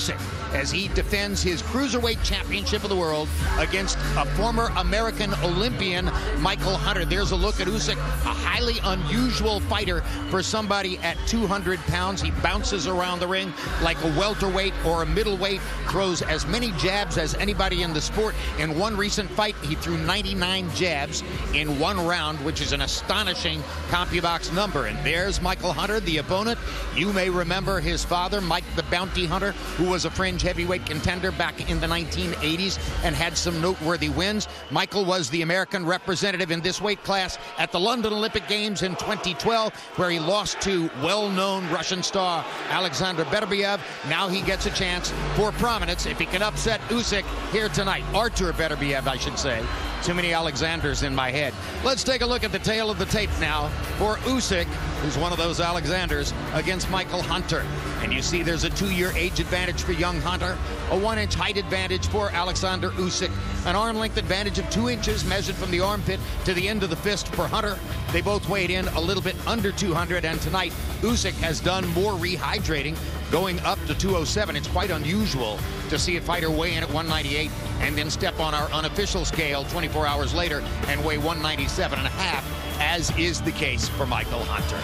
Usyk as he defends his cruiserweight championship of the world against a former American Olympian, Майклом Хантером. There's a look at Usyk, a highly unusual fighter for somebody at 200 pounds. He bounces around the ring like a welterweight or a middleweight, throws as many jabs as anybody in the sport. In one recent fight, he threw 99 jabs in one round, which is an astonishing CompuBox number. And there's Майклом Хантером, the opponent. You may remember his father, Mike the Bounty Hunter, who was a fringe heavyweight contender back in the 1980s and had some noteworthy wins. Michael was the American representative in this weight class at the London Olympic Games in 2012, where he lost to well-known Russian star Oleksandr Usyk. Now he gets a chance for prominence if he can upset Usyk here tonight. Artur Beterbiev, I should say. Too many Alexanders in my head. Let's take a look at the tail of the tape now for Usyk, who's one of those Alexanders, against Майклом Хантером. And you see there's a 2-year age advantage for young Hunter, a 1-inch height advantage for Oleksandr Usyk, an arm length advantage of 2 inches measured from the armpit to the end of the fist for Hunter. They both weighed in a little bit under 200, and tonight Usyk has done more rehydrating, going up to 207. It's quite unusual to see a fighter weigh in at 198 and then step on our unofficial scale 24 hours later and weigh 197.5, as is the case for Майклом Хантером.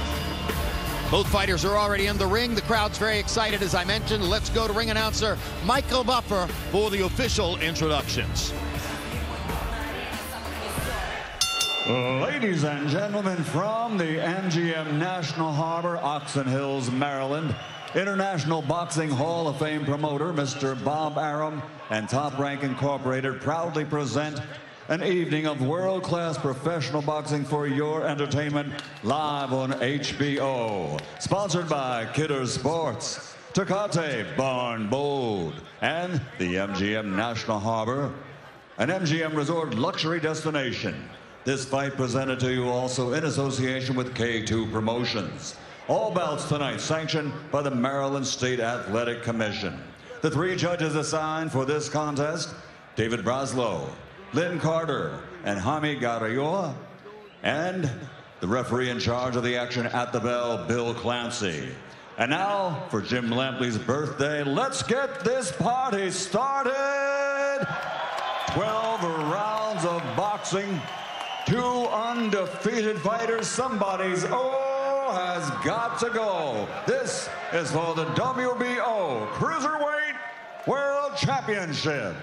Both fighters are already in the ring. The crowd's very excited, as I mentioned. Let's go to ring announcer Michael Buffer for the official introductions. Ladies and gentlemen, from the MGM National Harbor, Oxon Hills, Maryland, International Boxing Hall of Fame promoter Mr. Bob Arum and Top Rank Incorporated proudly present an evening of world-class professional boxing for your entertainment live on HBO. Sponsored by Kidder Sports, Tecate Barn Bold, and the MGM National Harbor, an MGM Resort luxury destination. This fight presented to you also in association with K2 Promotions. All bouts tonight sanctioned by the Maryland State Athletic Commission. The 3 judges assigned for this contest, David Braslow, Lynn Carter, and Jaime Garrioa, and the referee in charge of the action at the bell, Bill Clancy. And now, for Jim Lampley's birthday, let's get this party started! 12 rounds of boxing, 2 undefeated fighters, somebody's has got to go. This is for the WBO Cruiserweight World Championship.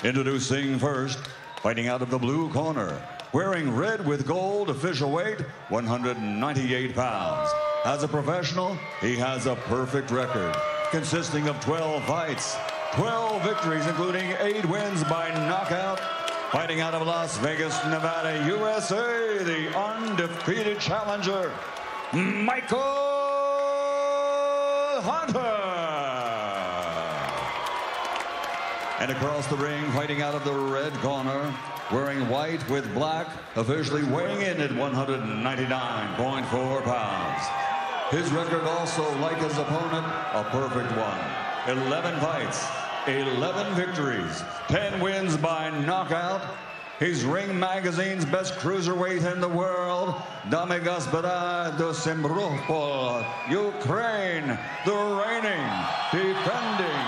Introducing first, fighting out of the blue corner, wearing red with gold, official weight, 198 pounds. As a professional, he has a perfect record, consisting of 12 fights, 12 victories, including 8 wins by knockout. Fighting out of Las Vegas, Nevada, USA, the undefeated challenger, Майклом Хантером. And across the ring, fighting out of the red corner, wearing white with black, officially weighing in at 199.4 pounds. His record also, like his opponent, a perfect one. 11 fights, 11 victories, 10 wins by knockout. He's Ring Magazine's best cruiserweight in the world. Dame Gospoda do Simropol, Ukraine, the reigning, defending,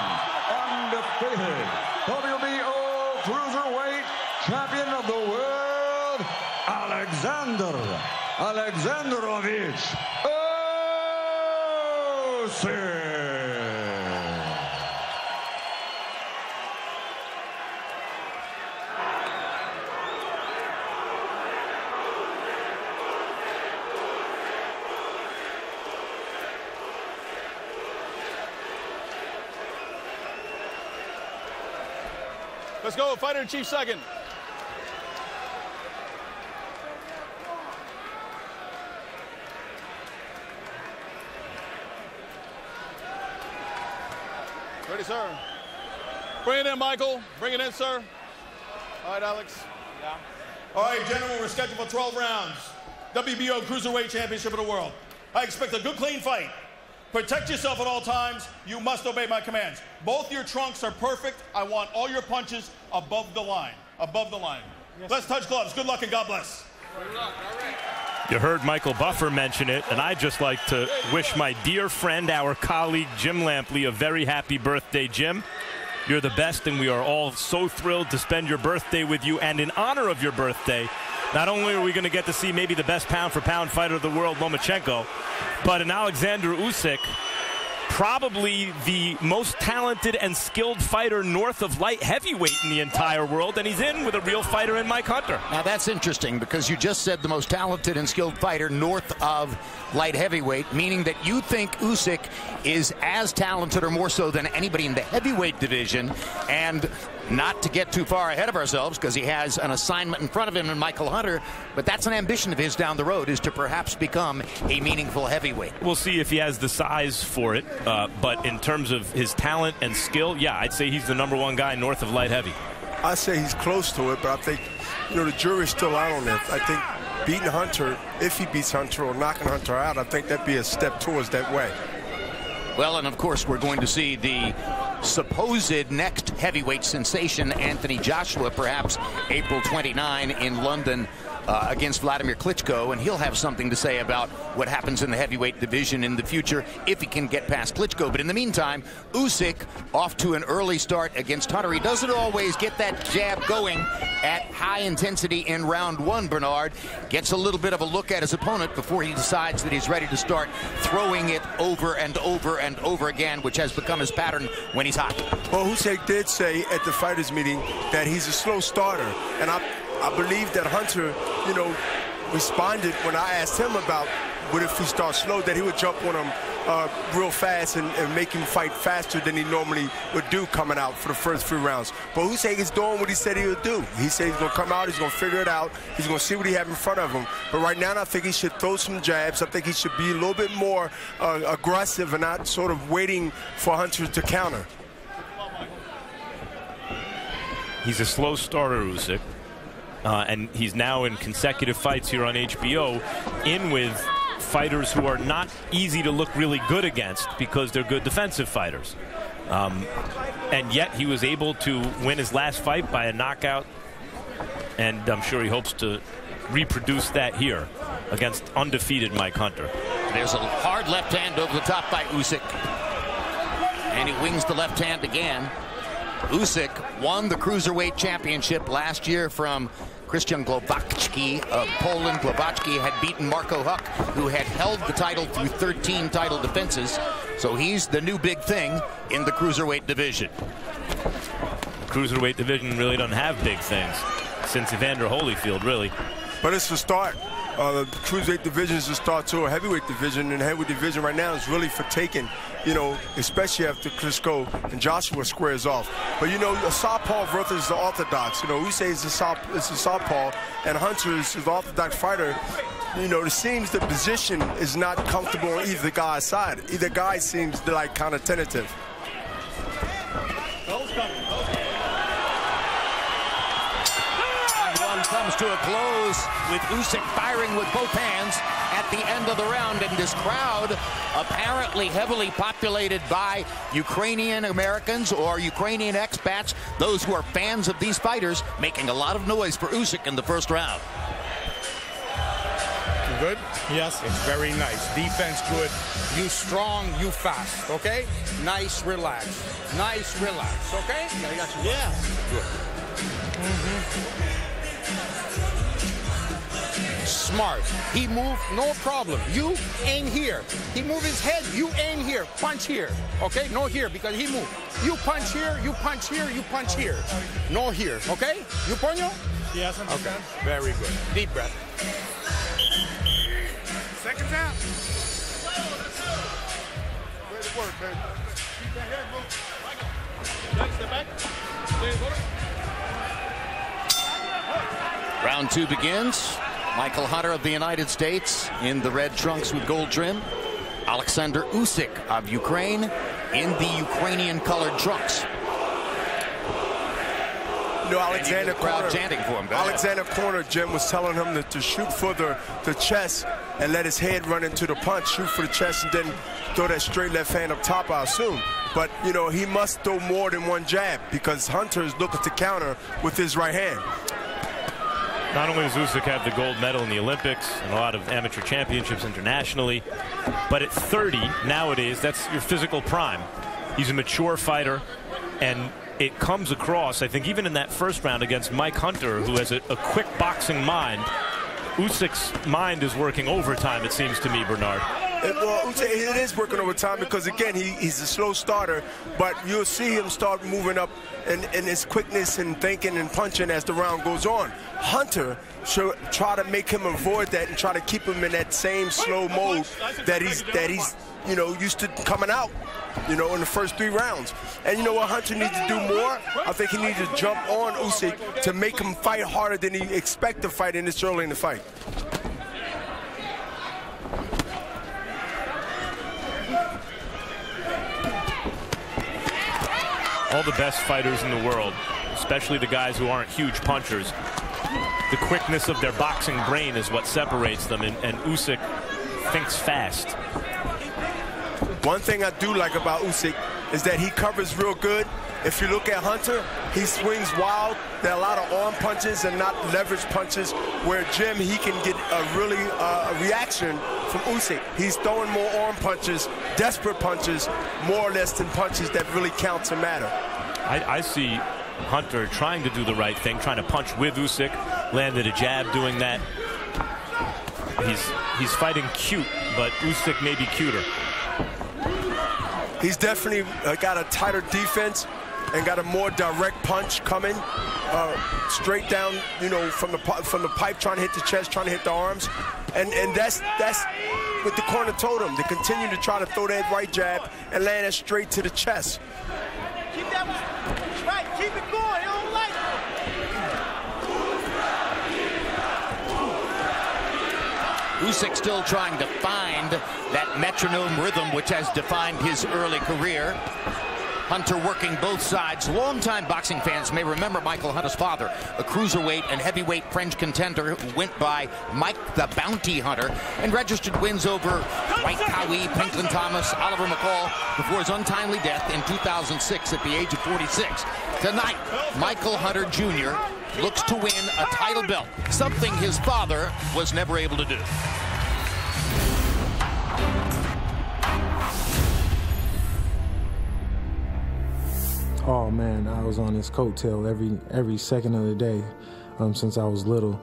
undefeated WBO cruiserweight champion of the world, Oleksandr Alexandrovich Usyk. Let's go, fighter in chief second. Ready, sir. Bring it in, Michael. Bring it in, sir. All right, Alex. Yeah. All right, gentlemen, we're scheduled for 12 rounds. WBO Cruiserweight Championship of the World. I expect a good, clean fight. Protect yourself at all times. You must obey my commands. Both your trunks are perfect. I want all your punches above the line. Above the line. Yes, let's touch gloves. Good luck and God bless. Good luck. All right. You heard Michael Buffer mention it, and I'd just like to wish my dear friend, our colleague, Jim Lampley, a very happy birthday, Jim. You're the best, and we are all so thrilled to spend your birthday with you. And in honor of your birthday, not only are we going to get to see maybe the best pound-for-pound fighter of the world, Lomachenko, but an Oleksandr Usyk, probably the most talented and skilled fighter north of light heavyweight in the entire world, and he's in with a real fighter in Mike Hunter. Now that's interesting, because you just said the most talented and skilled fighter north of light heavyweight, meaning that you think Usyk is as talented or more so than anybody in the heavyweight division. And not to get too far ahead of ourselves, because he has an assignment in front of him in Michael Hunter, but that's an ambition of his down the road, is to perhaps become a meaningful heavyweight. We'll see if he has the size for it, but in terms of his talent and skill, yeah, I'd say he's the #1 guy north of light heavy. I say he's close to it, but I think, you know, the jury's still out on that. I think beating Hunter, if he beats Hunter or knocking Hunter out, I think that'd be a step towards that way. Well, and of course, we're going to see the supposed next heavyweight sensation, Anthony Joshua, perhaps April 29 in London against Vladimir Klitschko, and he'll have something to say about what happens in the heavyweight division in the future if he can get past Klitschko. But in the meantime, Usyk off to an early start against Hunter. He doesn't always get that jab going at high intensity in round one, Bernard. Gets a little bit of a look at his opponent before he decides that he's ready to start throwing it over and over and over again, which has become his pattern when he's hot. Well, Usyk did say at the fighters meeting that he's a slow starter, and I believe that Hunter, you know, responded when I asked him about what if he starts slow, that he would jump on him real fast and make him fight faster than he normally would do coming out for the first few rounds. But Usyk is doing what he said he would do. He said he's going to come out, he's going to figure it out, he's going to see what he has in front of him. But right now, I think he should throw some jabs. I think he should be a little bit more aggressive and not sort of waiting for Hunter to counter. He's a slow starter, Usyk. And he's now in consecutive fights here on HBO in with fighters who are not easy to look really good against because they're good defensive fighters. And yet he was able to win his last fight by a knockout, and I'm sure he hopes to reproduce that here against undefeated Mike Hunter. There's a hard left hand over the top by Usyk, and he wings the left hand again. Usyk won the Cruiserweight Championship last year from Christian Glowacki of Poland. Glowacki had beaten Marco Huck, who had held the title through 13 title defenses. So he's the new big thing in the Cruiserweight division. The Cruiserweight division really doesn't have big things since Evander Holyfield, really. But it's the start. The Cruiserweight division is the start to a heavyweight division, and the heavyweight division right now is really for taking, you know, especially after Klitschko and Joshua squares off. But, you know, a southpaw versus the orthodox. You know, we say it's a southpaw, and Hunter is the orthodox fighter. You know, it seems the position is not comfortable on either guy's side. Either guy seems like kind of tentative. Comes to a close with Usyk firing with both hands at the end of the round, and this crowd apparently heavily populated by Ukrainian Americans or Ukrainian expats, those who are fans of these fighters, making a lot of noise for Usyk in the first round. Good? Yes. It's very nice. Defense good. You strong, you fast, okay? Nice, relax. Nice, relax, okay? I got you. Yeah. Good. Smart. He moved, no problem. You aim here. He moved his head, you aim here. Punch here. Okay? No here, because he moved. You punch here, you punch here, you punch here. No here. Okay? You ponyo? Yes, I'm okay. Very good. Deep breath. Second down. Great work, man. Keep that head moving. Step back. Round two begins. Michael Hunter of the United States in the red trunks with gold trim. Oleksandr Usyk of Ukraine in the Ukrainian colored trunks. You know, Alexander crowd chanting for him. Alexander Corner, Jim was telling him to shoot for the chest and let his head run into the punch, shoot for the chest, and then throw that straight left hand up top, I assume. But, you know, he must throw more than one jab because Hunter is looking to counter with his right hand. Not only does Usyk have the gold medal in the Olympics and a lot of amateur championships internationally, but at 30 nowadays, that's your physical prime. He's a mature fighter, and it comes across, I think, even in that first round against Mike Hunter, who has a quick boxing mind. Usyk's mind is working overtime, it seems to me, Bernard. Well, it is working overtime because, again, he's a slow starter, but you'll see him start moving up in his quickness and thinking and punching as the round goes on. Hunter should try to make him avoid that and try to keep him in that same slow mode that he's you know, used to coming out, you know, in the first 3 rounds. And you know what Hunter needs to do more? I think he needs to jump on Usyk to make him fight harder than he expects to fight in this early in the fight. All the best fighters in the world, especially the guys who aren't huge punchers, the quickness of their boxing brain is what separates them, and Usyk thinks fast. One thing I do like about Usyk is that he covers real good. If you look at Hunter, he swings wild. There are a lot of arm punches and not leverage punches, where Jim, he can get a really reaction from Usyk. He's throwing more arm punches, desperate punches, more or less than punches that really count and matter. I see Hunter trying to do the right thing, trying to punch with Usyk, landed a jab doing that. He's fighting cute, but Usyk may be cuter. He's definitely got a tighter defense and got a more direct punch coming straight down, you know, from the pipe, trying to hit the chest, trying to hit the arms, and that's with the corner totem to continue to try to throw that right jab and land it straight to the chest. Keep that one right. Keep it going. I don't like it. Usyk still trying to find that metronome rhythm which has defined his early career. Hunter working both sides. Longtime boxing fans may remember Michael Hunter's father, a cruiserweight and heavyweight French contender who went by Mike the Bounty Hunter and registered wins over Dwight Cowie, Pinklin Thomas, Oliver McCall before his untimely death in 2006 at the age of 46. Tonight, Michael Hunter Jr. looks to win a title belt, something his father was never able to do. Oh man, I was on his coattail every second of the day since I was little.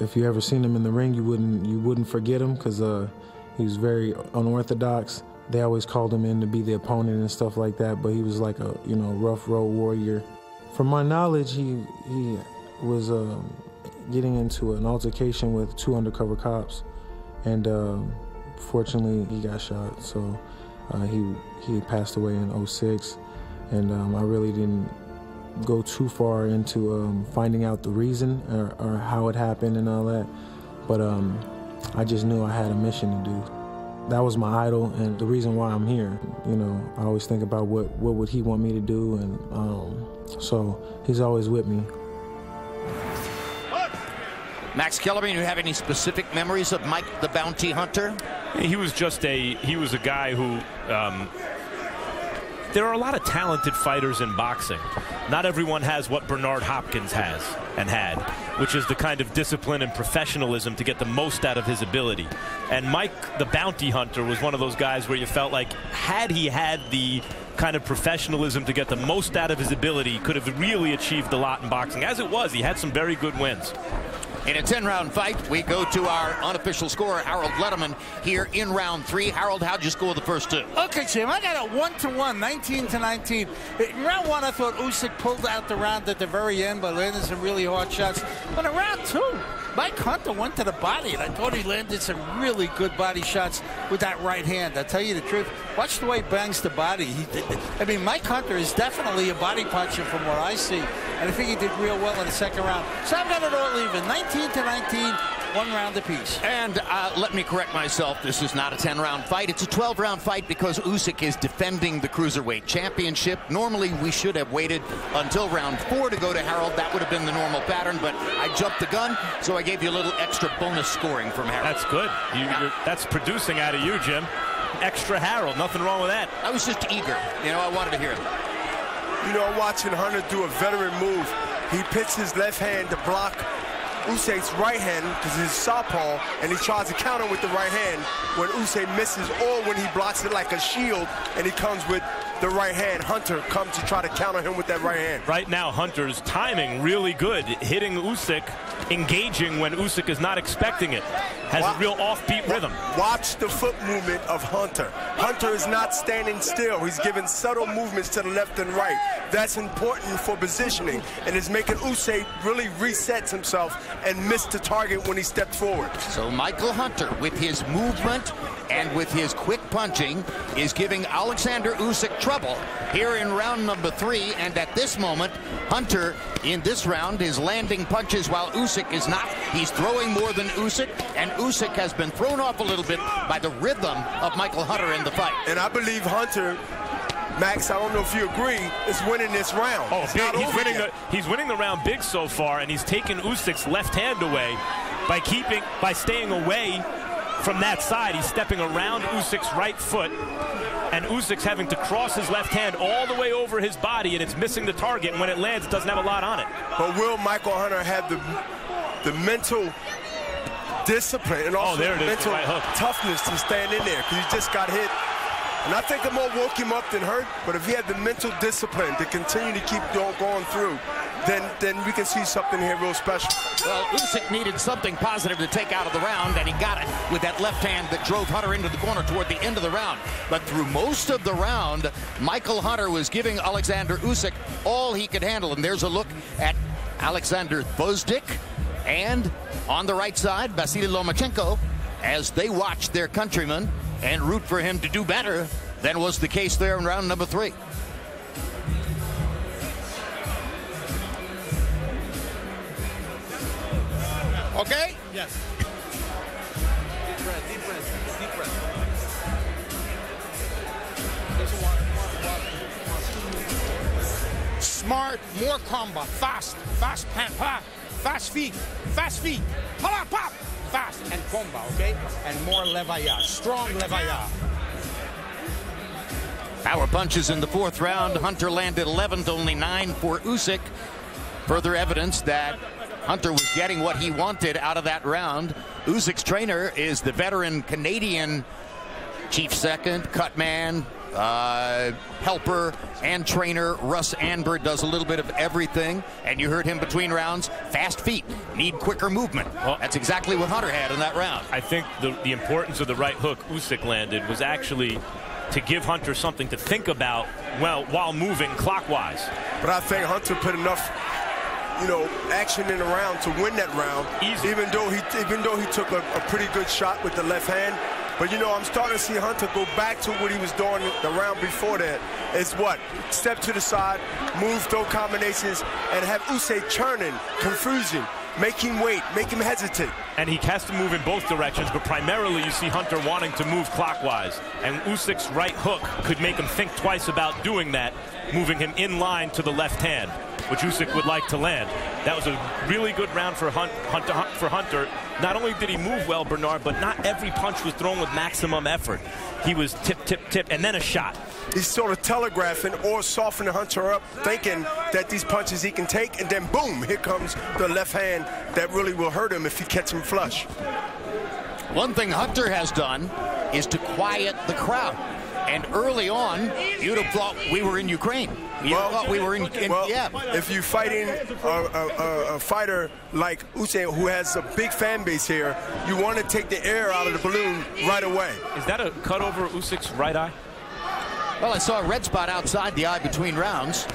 If you ever seen him in the ring, you wouldn't forget him because he was very unorthodox. They always called him in to be the opponent and stuff like that, but he was like a rough road warrior. From my knowledge, he was getting into an altercation with 2 undercover cops, and fortunately he got shot. So he passed away in '06. And I really didn't go too far into finding out the reason or how it happened and all that. But I just knew I had a mission to do. That was my idol and the reason why I'm here. You know, I always think about what would he want me to do, and so he's always with me. Max Kellerman, you have any specific memories of Mike the Bounty Hunter? He was a guy who, there are a lot of talented fighters in boxing. Not everyone has what Bernard Hopkins has and had, which is the kind of discipline and professionalism to get the most out of his ability. And Mike the Bounty Hunter was one of those guys where you felt like had he had the kind of professionalism to get the most out of his ability, he could have really achieved a lot in boxing. As it was, he had some very good wins. In a 10-round fight, we go to our unofficial scorer, Harold Letterman, here in round 3. Harold, how'd you score the first 2? Okay, Jim, I got a 1-1, 19-19. In round 1, I thought Usyk pulled out the round at the very end by landing some really hard shots. But in round 2, Mike Hunter went to the body, and I thought he landed some really good body shots with that right hand. I'll tell you the truth, watch the way he bangs the body. I mean, Mike Hunter is definitely a body puncher from what I see, and I think he did real well in the second round. So I've got it all even, 19-19, 1 round apiece. And let me correct myself, this is not a 10-round fight. It's a 12-round fight because Usyk is defending the Cruiserweight Championship. Normally, we should have waited until round 4 to go to Harold. That would have been the normal pattern, but I jumped the gun, so I gave you a little extra bonus scoring from Harold. That's good. That's producing out of you, Jim. Extra Harold, nothing wrong with that. I was just eager. You know, I wanted to hear him. You know, I'm watching Hunter do a veteran move. He pits his left hand to block Usyk's right hand, because he's southpaw, and he tries to counter with the right hand when Usyk misses, or when he blocks it like a shield and he comes with the right hand. Hunter comes to try to counter him with that right hand. Right now, Hunter's timing really good, hitting Usyk, engaging when Usyk is not expecting it. Has a real offbeat rhythm. Watch the foot movement of Hunter. Hunter is not standing still. He's giving subtle movements to the left and right. That's important for positioning, and it's making Usyk really resets himself and miss the target when he steps forward. So Michael Hunter, with his movement and with his quick punching, is giving Oleksandr Usyk trouble here in round number 3. And at this moment, Hunter in this round is landing punches while Usyk is not. He's throwing more than Usyk, and Usyk has been thrown off a little bit by the rhythm of Michael Hunter in the fight. And I believe Hunter, Max, I don't know if you agree, is winning this round. Oh, he's winning the round big so far, and he's taken Usyk's left hand away by staying away from that side. He's stepping around Usyk's right foot, and Usyk's having to cross his left hand all the way over his body, and it's missing the target, and when it lands, it doesn't have a lot on it. But will Michael Hunter have the mental discipline and also the mental toughness to stand in there? Because he just got hit. And I think it more woke him up than hurt, but if he had the mental discipline to continue to keep going through, then we can see something here real special. Well, Usyk needed something positive to take out of the round, and he got it with that left hand that drove Hunter into the corner toward the end of the round. But through most of the round, Michael Hunter was giving Oleksandr Usyk all he could handle. And there's a look at Alexander Gvozdyk, and on the right side, Vasily Lomachenko, as they watch their countryman and root for him to do better than was the case there in round number 3. Okay? Yes. Deep breath, deep breath, deep breath. Smart, more combo, fast, fast feet, pop, pop, fast and combo, okay? And more levaya, strong levaya. Power punches in the 4th round. Hunter landed 11 to only 9 for Usyk. Further evidence that Hunter was getting what he wanted out of that round. Usyk's trainer is the veteran Canadian chief second, cut man, helper, and trainer Russ Anber. Does a little bit of everything, and you heard him between rounds. Fast feet, need quicker movement. Well, that's exactly what Hunter had in that round. I think the importance of the right hook Usyk landed was actually to give Hunter something to think about while moving clockwise. But I think Hunter put enough action in the round to win that round. Easy. Even though he took a pretty good shot with the left hand. But I'm starting to see Hunter go back to what he was doing the round before that. It's step to the side, move, throw combinations, and have Usyk churning, confusing, make him wait, make him hesitate. And he has to move in both directions, but primarily you see Hunter wanting to move clockwise. And Usyk's right hook could make him think twice about doing that, moving him in line to the left hand, which Usyk would like to land. That was a really good round for Hunter. Not only did he move well, Bernard, but not every punch was thrown with maximum effort. He was tip, tip, tip, and then a shot. He's sort of telegraphing or softening Hunter up, thinking that these punches he can take, and then boom, here comes the left hand that really will hurt him if he catches him flush. One thing Hunter has done is to quiet the crowd. And early on, you'd have thought we were in Ukraine. You'd have thought we were in Kiev. If you're fighting a fighter like Usyk, who has a big fan base here, you want to take the air out of the balloon right away. Is that a cut over Usyk's right eye? Well, I saw a red spot outside the eye between rounds.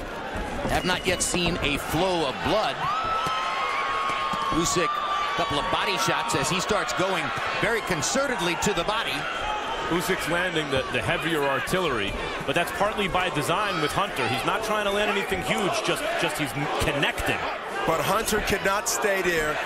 Have not yet seen a flow of blood. Usyk, a couple of body shots as he starts going very concertedly to the body. Usyk's landing the heavier artillery, but that's partly by design with Hunter. He's not trying to land anything huge, just he's connecting. But Hunter cannot stay there.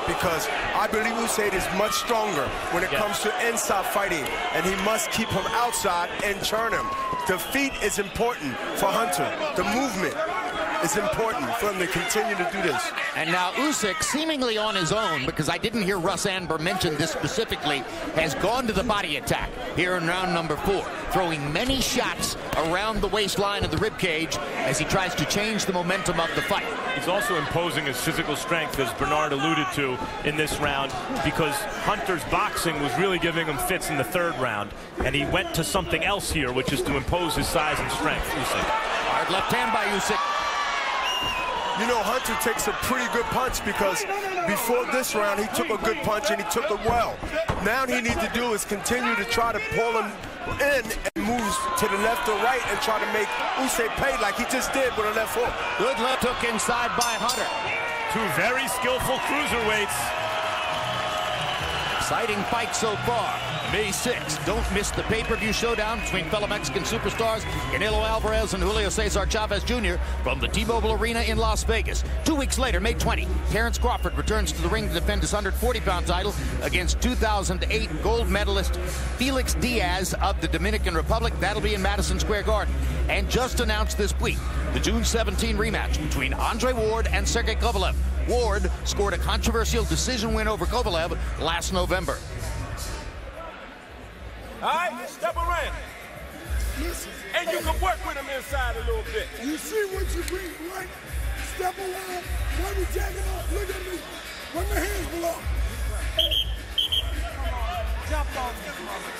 Because I believe Usyk is much stronger when it comes to inside fighting, and he must keep him outside and churn him. The feet is important for Hunter, the movement. is important for him to continue to do this. And now Usyk, seemingly on his own, because I didn't hear Russ Anber mention this specifically, has gone to the body attack here in round number 4, throwing many shots around the waistline of the ribcage as he tries to change the momentum of the fight. He's also imposing his physical strength, as Bernard alluded to in this round, because Hunter's boxing was really giving him fits in the 3rd round, and he went to something else here, which is to impose his size and strength. Usyk. Hard left hand by Usyk. You know, Hunter takes a pretty good punch because before this round, he took a good punch and he took it well. Now what he needs to do is continue to try to pull him in and moves to the left or right and try to make Usyk pay like he just did with a left hook. Good left hook inside by Hunter. 2 very skillful cruiserweights. Exciting fight so far. May 6th. Don't miss the pay-per-view showdown between fellow Mexican superstars Canelo Alvarez and Julio Cesar Chavez Jr. from the T-Mobile Arena in Las Vegas. 2 weeks later, May 20, Terrence Crawford returns to the ring to defend his 140-pound title against 2008 gold medalist Felix Diaz of the Dominican Republic. That'll be in Madison Square Garden. And just announced this week, the June 17 rematch between Andre Ward and Sergey Kovalev. Ward scored a controversial decision win over Kovalev last November. All right, step around. And you can work with him inside a little bit. You see what you bring, right? Step around. When we take it off, look at me. When the hands below.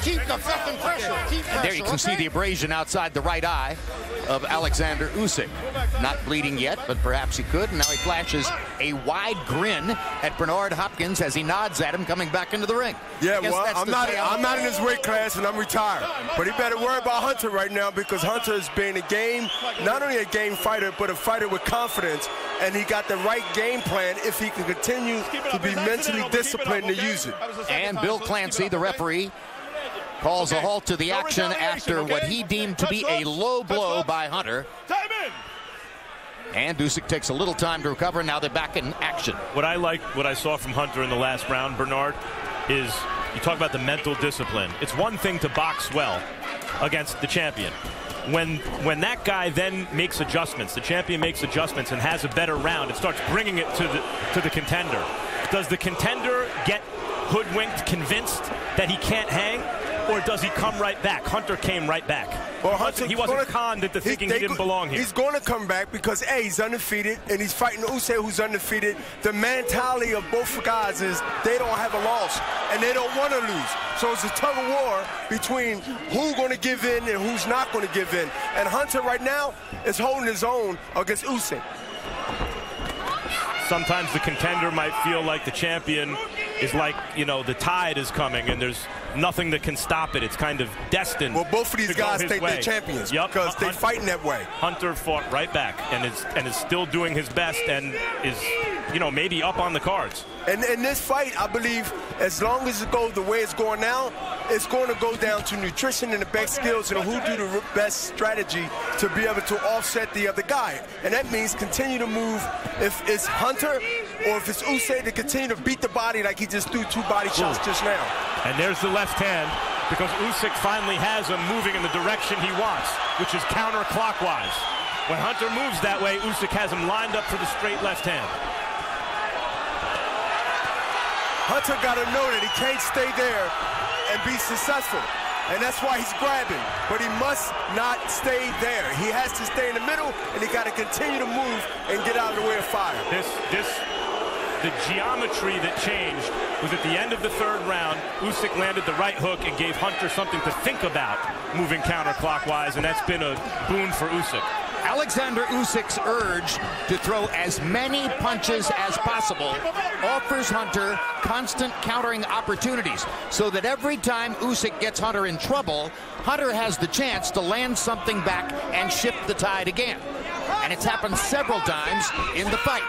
Keep the fucking pressure. Keep pressure. And there you can see the abrasion outside the right eye of Oleksandr Usyk. Not bleeding yet, but perhaps he could. And now he flashes a wide grin at Bernard Hopkins as he nods at him coming back into the ring. Yeah, well, I'm not in his weight class and I'm retired. But he better worry about Hunter right now because Hunter has been a game, not only a game fighter, but a fighter with confidence. And he got the right game plan if he can continue to be mentally disciplined to use it. And Bill Clancy, the referee, calls a halt to the action after what he deemed to be a low blow by Hunter. And Usyk takes a little time to recover. Now they're back in action. What I saw from Hunter in the last round, Bernard, is you talk about the mental discipline. It's one thing to box well against the champion. When that guy then makes adjustments, the champion makes adjustments and has a better round, it starts bringing it to the contender. Does the contender get hoodwinked, convinced that he can't hang, or does he come right back? Hunter came right back. Well, Hunter, he wasn't conned into thinking he didn't belong here. He's going to come back because, A, he's undefeated, and he's fighting Usyk, who's undefeated. The mentality of both guys is they don't have a loss, and they don't want to lose. So it's a tug of war between who's going to give in and who's not going to give in. And Hunter right now is holding his own against Usyk. Sometimes the contender might feel like the champion is like, you know, the tide is coming and there's nothing that can stop it. It's kind of destined. Well, both of these guys think they're champions because they're fighting that way. Hunter fought right back and is still doing his best and is, you know, maybe up on the cards. And in this fight, I believe, as long as it goes the way it's going now, it's going to go down to nutrition and the best skills and who do the best strategy to be able to offset the other guy. And that means continue to move. If it's Hunter or if it's Usyk, to continue to beat the body like he just threw 2 body shots just now. And there's the left hand because Usyk finally has him moving in the direction he wants, which is counterclockwise. When Hunter moves that way, Usyk has him lined up for the straight left hand. Hunter got to know that he can't stay there and be successful. And that's why he's grabbing. But he must not stay there. He has to stay in the middle, and he got to continue to move and get out of the way of fire. The geometry that changed was at the end of the 3rd round. Usyk landed the right hook and gave Hunter something to think about moving counterclockwise, and that's been a boon for Usyk. Oleksandr Usyk's urge to throw as many punches as possible offers Hunter constant countering opportunities, so that every time Usyk gets Hunter in trouble, Hunter has the chance to land something back and shift the tide again. And it's happened several times in the fight.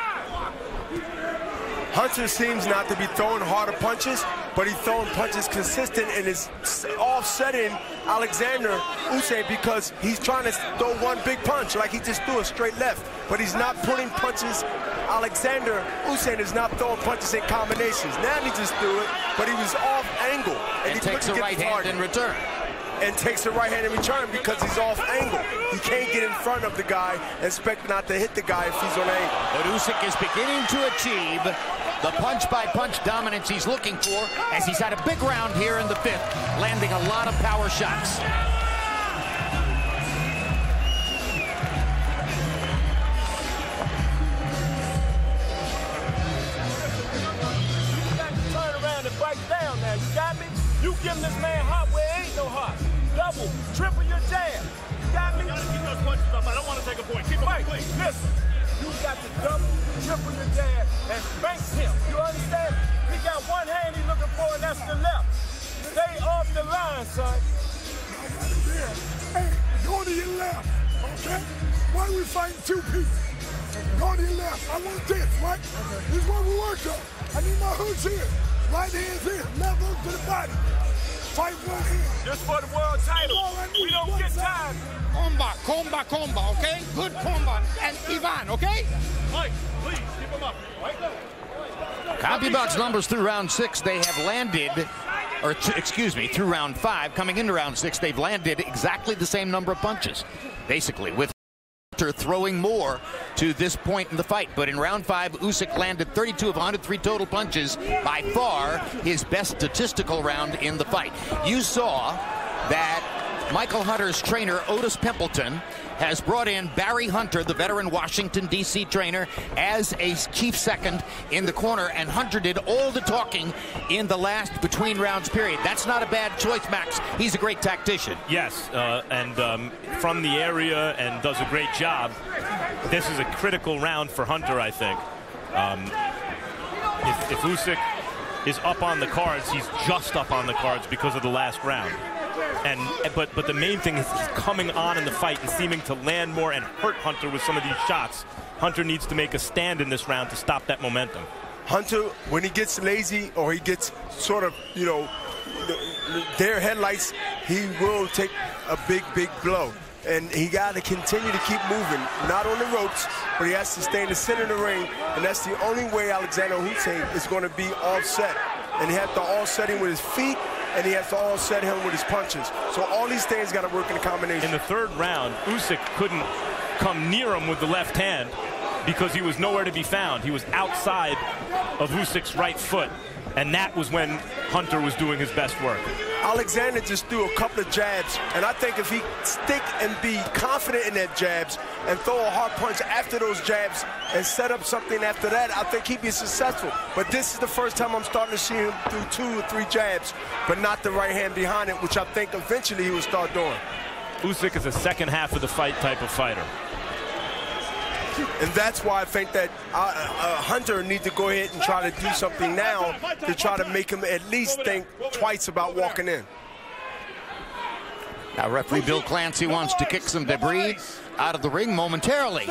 Hunter seems not to be throwing harder punches, but he's throwing punches consistent and is offsetting Oleksandr Usyk because he's trying to throw one big punch like he just threw a straight left, but he's not putting punches. Oleksandr Usyk is not throwing punches in combinations. Now he just threw it, but he was off angle. And takes a right hand in return. and takes the right hand in return because he's off angle. He can't get in front of the guy and expect not to hit the guy if he's on angle. But Usyk is beginning to achieve the punch-by-punch dominance he's looking for, as he's had a big round here in the 5th, landing a lot of power shots. Down now, you got me? You giving this man hot where ain't no hot. Double, triple your jab. You got me? You gotta keep those punches up. I don't want to take a point. Keep it, please. Listen, you got to double, triple your jab, and bank him. You understand? He got one hand he's looking for, and that's the left. Stay off the line, son. Hey, go to your left, okay? Why are we fighting 2 people? Go to your left. I want this, right? This is what we worked on. I need my hooks here. Right hand's here, left hook to the body. Fight one hand. Just for the world title. We don't get time. Comba, okay? Good comba. And Ivan, okay? Mike, please, keep him up. Right there. CompuBox numbers through round 6, they have landed, or excuse me, through round 5, coming into round 6, they've landed exactly the same number of punches, basically, with throwing more to this point in the fight. But in round 5, Usyk landed 32 of 103 total punches, by far his best statistical round in the fight. You saw that Michael Hunter's trainer, Otis Pimpleton, has brought in Barry Hunter, the veteran Washington, D.C. trainer, as a chief second in the corner, and Hunter did all the talking in the last between rounds period. That's not a bad choice, Max. He's a great tactician. Yes, and from the area, and does a great job. This is a critical round for Hunter, I think. If Usyk is up on the cards, he's just up on the cards because of the last round. But the main thing is he's coming on in the fight and seeming to land more and hurt Hunter with some of these shots. Hunter needs to make a stand in this round to stop that momentum. Hunter, when he gets lazy or he gets sort of, you know, their headlights, he will take a big blow. And he got to continue to keep moving, not on the ropes, but he has to stay in the center of the ring, and that's the only way Oleksandr Usyk is going to be offset. And he has to offset him with his feet, and he has to offset him with his punches. So all these things got to work in a combination. In the 3rd round, Usyk couldn't come near him with the left hand because he was nowhere to be found. He was outside of Usyk's right foot, and that was when Hunter was doing his best work. Alexander just threw a couple of jabs, and I think if he stick and be confident in that jabs and throw a hard punch after those jabs and set up something after that, I think he'd be successful. But this is the first time I'm starting to see him do 2 or 3 jabs, but not the right hand behind it, which I think eventually he will start doing. Usyk is a second half of the fight type of fighter. And that's why I think that Hunter needs to go ahead and try to do something now to try to make him at least think twice about walking in. Now referee Bill Clancy wants to kick some debris out of the ring momentarily.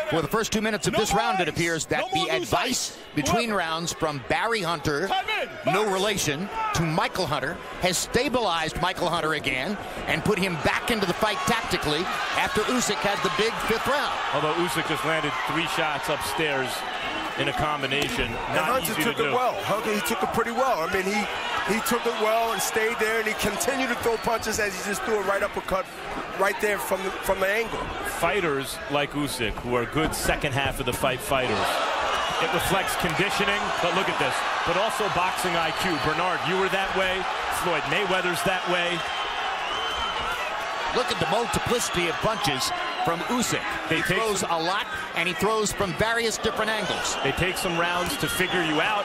For the first 2 minutes of this round, it appears that the advice between rounds from Barry Hunter, no relation, to Michael Hunter, has stabilized Michael Hunter again and put him back into the fight tactically after Usyk had the big 5th round. Although Usyk just landed 3 shots upstairs in a combination. And Hunter took it well. Hunter, he took it pretty well. I mean, he took it well and stayed there, and he continued to throw punches as he just threw a right uppercut right there from the angle. Fighters like Usyk, who are good second half of the fight fighters, it reflects conditioning, but look at this, but also boxing IQ. Bernard, you were that way. Floyd Mayweather's that way. Look at the multiplicity of punches from Usyk. He throws a lot, and he throws from various different angles. They take some rounds to figure you out,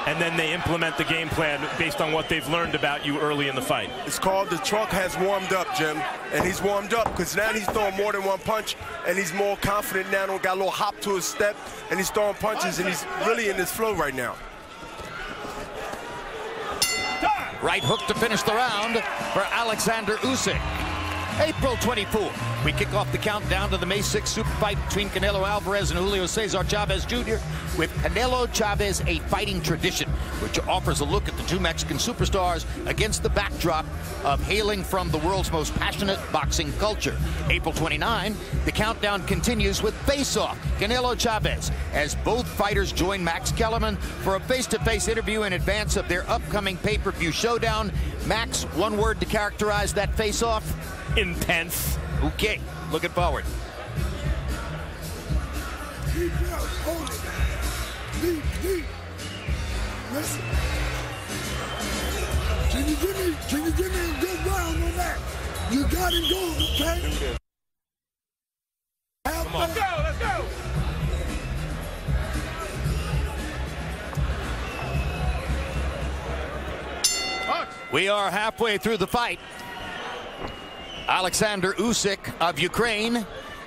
and then they implement the game plan based on what they've learned about you early in the fight. It's called the trunk has warmed up, Jim. And he's warmed up because now he's throwing more than 1 punch, and he's more confident now, got a little hop to his step, and he's throwing punches, and he's really in this flow right now. Right hook to finish the round for Oleksandr Usyk. April 24th, we kick off the countdown to the May 6th super fight between Canelo Alvarez and Julio Cesar Chavez Jr. with Canelo Chavez, a fighting tradition, which offers a look at the 2 Mexican superstars against the backdrop of hailing from the world's most passionate boxing culture. April 29, the countdown continues with Face Off, Canelo Chavez, as both fighters join Max Kellerman for a face-to-face interview in advance of their upcoming pay-per-view showdown Max, one word to characterize that face-off? Intense. Okay, looking forward. Deep breath, hold it. Deep, deep. Listen. Can you give me a good round on that? You got him going, okay? Come on. Let's go, let's go. We are halfway through the fight. Oleksandr Usyk of Ukraine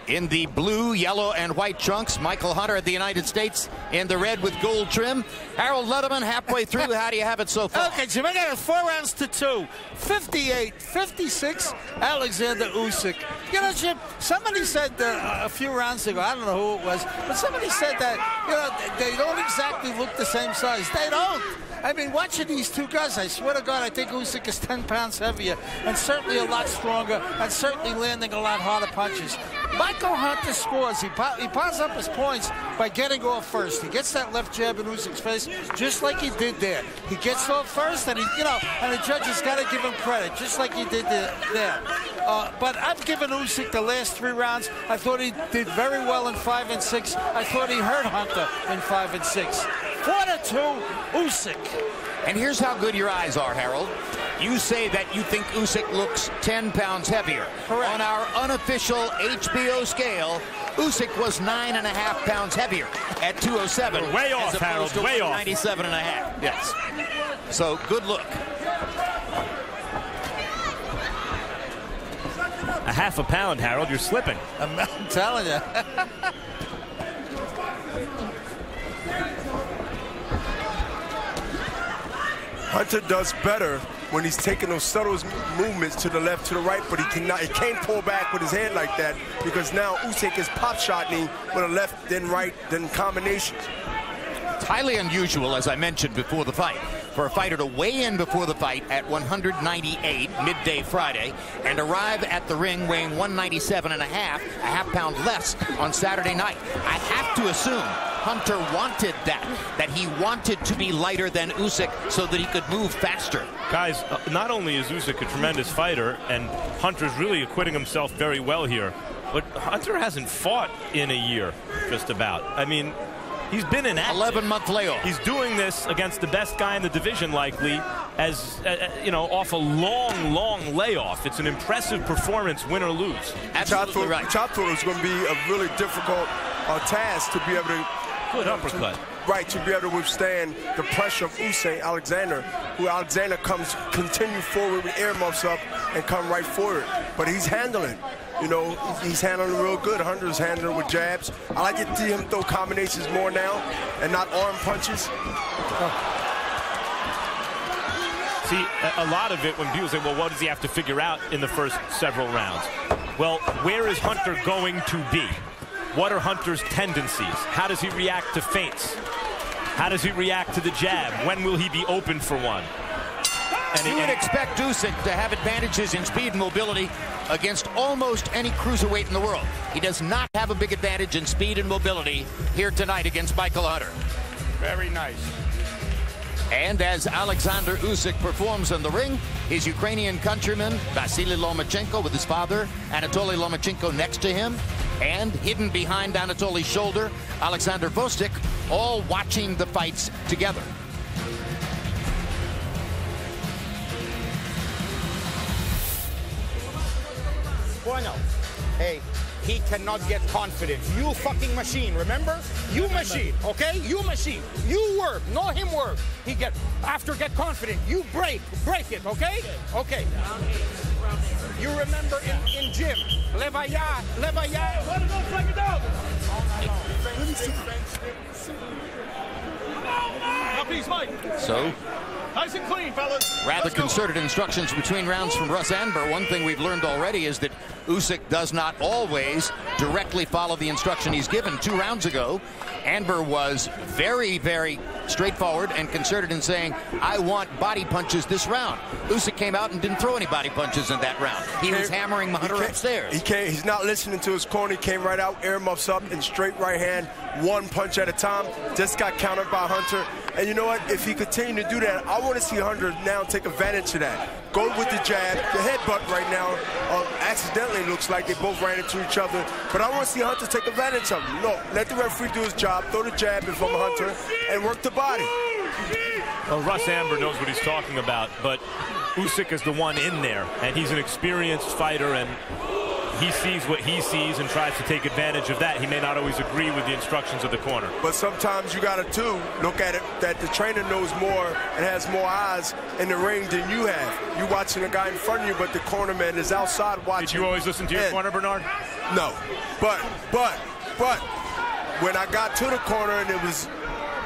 in the blue, yellow, and white trunks. Michael Hunter of the United States in the red with gold trim. Harold Letterman halfway through. How do you have it so far? Okay, Jim, I got it 4 rounds to 2. 58-56, Oleksandr Usyk. You know, Jim, somebody said a few rounds ago, I don't know who it was, but somebody said that, you know, they don't exactly look the same size. They don't. I mean, watching these two guys, I swear to God, I think Usyk is 10 pounds heavier and certainly a lot stronger and certainly landing a lot harder punches. Michael Hunter scores. He piles up his points by getting off first. He gets that left jab in Usyk's face just like he did there. He gets off first, and and the judges got to give him credit, just like he did there. But I've given Usyk the last 3 rounds. I thought he did very well in 5 and 6. I thought he hurt Hunter in 5 and 6. 4-2, Usyk. And here's how good your eyes are, Harold. You say that you think Usyk looks 10 pounds heavier. Correct. On our unofficial HBO scale, Usyk was 9.5 pounds heavier at 207. We're way off, as opposed Harold, to way off. 97.5. Yes. So good look. A half a pound, Harold. You're slipping. I'm telling you. Hunter does better when he's taking those subtle movements to the left, to the right, but he can't pull back with his head like that because now Usyk is pop-shotting with a left, then right, then combinations. It's highly unusual, as I mentioned before the fight, for a fighter to weigh in before the fight at 198 midday Friday and arrive at the ring weighing 197.5, a half pound less on Saturday night. I have to assume Hunter wanted that he wanted to be lighter than Usyk so that he could move faster. Guys, not only is Usyk a tremendous fighter, and Hunter's really acquitting himself very well here, but Hunter hasn't fought in a year, just about. I mean, he's been in action. 11-month layoff. He's doing this against the best guy in the division, likely, as off a long layoff. It's an impressive performance, win or lose. Absolutely right. I thought it was going to be a really difficult task to be able to. Good uppercut. To be able to withstand the pressure of Usyk Alexander, who Alexander continue forward with air muffs up and come right forward. But he's handling. He's handling real good. Hunter's handling with jabs. I like to see him throw combinations more now and not arm punches. See, a lot of it when people say, well, what does he have to figure out in the first several rounds? Well, where is Hunter going to be? What are Hunter's tendencies? How does he react to feints? How does he react to the jab? When will he be open for one? You would expect Usyk to have advantages in speed and mobility against almost any cruiserweight in the world. He does not have a big advantage in speed and mobility here tonight against Michael Hunter. Very nice. And as Oleksandr Usyk performs in the ring, his Ukrainian countryman, Vasily Lomachenko, with his father, Anatoly Lomachenko, next to him, and hidden behind Anatoly's shoulder, Alexander Usyk, all watching the fights together. Bueno. Hey, he cannot get confident. You fucking machine, remember? You machine, okay? You machine. You work, not him work. Get confident. You break it, okay? Okay. You remember in gym, levaya. Let it go, break it down. So, nice and clean, fellas. Rather concerted instructions between rounds from Russ Anber. One thing we've learned already is that Usyk does not always directly follow the instruction he's given. 2 rounds ago, Anber was very, very straightforward and concerted in saying, I want body punches this round. Usyk came out and didn't throw any body punches in that round. He was hammering Hunter upstairs. He's not listening to his corner. He came right out, air muffs up, and straight right hand, 1 punch at a time. Just got countered by Hunter. And you know what? If he continues to do that, I want to see Hunter now take advantage of that. Go with the jab, the headbutt right now. Accidentally looks like they both ran into each other. But I want to see Hunter take advantage of him. No, let the referee do his job. Throw the jab if I'm Hunter and work the body. Well, Russ Amber knows what he's talking about, but Usyk is the one in there, and he's an experienced fighter, and he sees what he sees and tries to take advantage of that. He may not always agree with the instructions of the corner. But sometimes you got to, too, look at it that the trainer knows more and has more eyes in the ring than you have. You're watching a guy in front of you, but the corner man is outside watching. Did you always listen to your corner, Bernard? No. But when I got to the corner and it was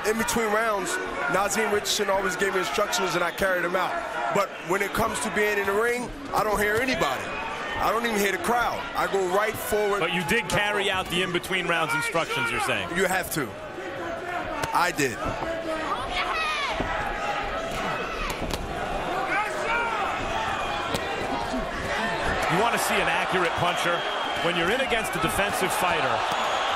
in between rounds, Nazim Richardson always gave me instructions and I carried him out. But when it comes to being in the ring, I don't hear anybody. I don't even hear the crowd. I go right forward. But you did carry out the in-between rounds instructions, you're saying? You have to. I did. You want to see an accurate puncher when you're in against a defensive fighter.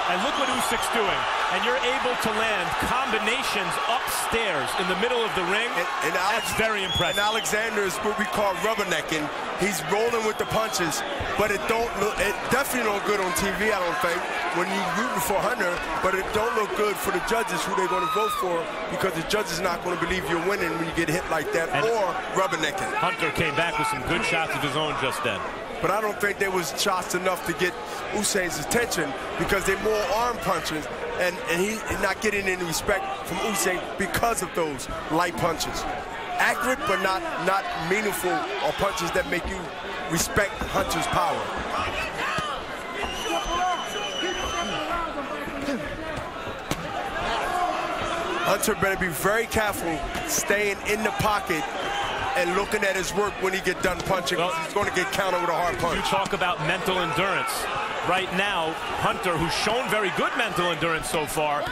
And look what Usyk's doing. And you're able to land combinations upstairs in the middle of the ring. And that's very impressive. And Alexander is what we call rubbernecking. He's rolling with the punches, but it definitely don't good on TV, I don't think, when you're rooting for Hunter, but it don't look good for the judges who they're going to vote for, because the judges not going to believe you're winning when you get hit like that, or rubbernecking. Hunter came back with some good shots of his own just then. But I don't think there was shots enough to get Usyk's attention, because they're more arm punches, and he's not getting any respect from Usyk because of those light punches. Accurate, but not meaningful, or punches that make you respect Hunter's power. Hunter better be very careful staying in the pocket and looking at his work when he get done punching. Well, he's going to get countered with a hard punch. You talk about mental endurance. Right now, Hunter, who's shown very good mental endurance so far,